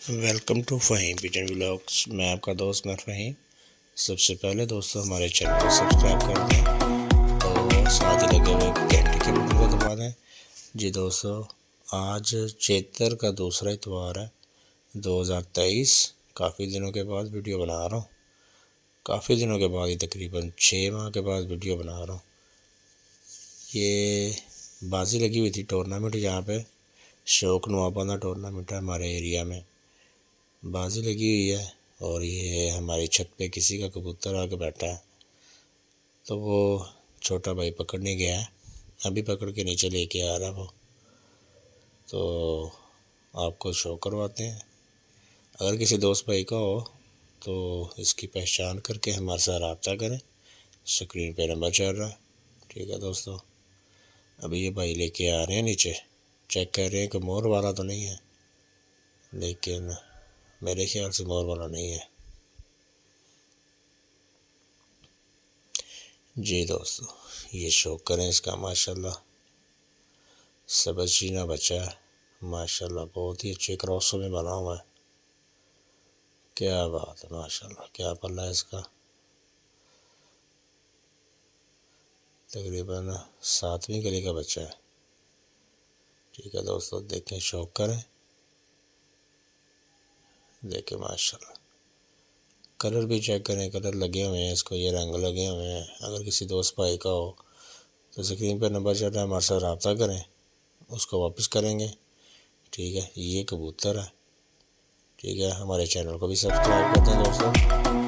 Welcome to Faheem pigeon vlogs. میں آپ کا دوست میں فہیم۔ سب سے پہلے دوستو ہمارے چینل کو سبسکرائب کر دیں اور ساتھ ہی لگے ہوئے گھنٹی کے بٹن کو دبا دیں۔ جی دوستو، آج چیتر کا دوسرا اتوار ہے 2023۔ کافی دنوں کے بعد ویڈیو بنا رہا ہوں، کافی دنوں کے بعد، تقریباً 6 ماہ کے بعد ویڈیو بنا رہا ہوں۔ یہ بازی لگی ہوئی تھی ٹورنامنٹ، یہاں پہ شوق نواباندہ ٹورنامنٹ ہے ہمارے ایریا میں، بازی لگی ہوئی ہے اور یہ ہماری چھت پہ کسی کا کبوتر آ کے بیٹھا ہے، تو وہ چھوٹا بھائی پکڑنے گیا ہے، ابھی پکڑ کے نیچے لے کے آ رہا ہے وہ، تو آپ کو شو کرواتے ہیں۔ اگر کسی دوست بھائی کا ہو تو اس کی پہچان کر کے ہمارے ساتھ رابطہ کریں، اسکرین پہ نمبر چل رہا ہے، ٹھیک ہے دوستو۔ ابھی یہ بھائی لے کے آ رہے ہیں نیچے، چیک کر رہے ہیں کہ مور والا تو نہیں ہے، لیکن میرے خیال سے مور والا نہیں ہے۔ جی دوستو، یہ شوق کریں اس کا، ماشاءاللہ سبز چینا بچہ ہے، ماشاءاللہ بہت ہی اچھے کراسوں میں بنا ہوا ہے، کیا بات ہے، ماشاءاللہ کیا پلہ ہے اس کا، تقریباً 7ویں کلی کا بچہ ہے، ٹھیک ہے دوستو۔ دیکھیں، شوق کریں، دیکھیں ماشاءاللہ، کلر بھی چیک کریں، کلر لگے ہوئے ہیں اس کو، یہ رنگ لگے ہوئے ہیں۔ اگر کسی دوست بھائی کا ہو تو اسکرین پہ نمبر چل رہا ہے، ہمارے ساتھ رابطہ کریں، اس کو واپس کریں گے، ٹھیک ہے۔ یہ کبوتر ہے، ٹھیک ہے۔ ہمارے چینل کو بھی سبسکرائب کر دیں دوستو۔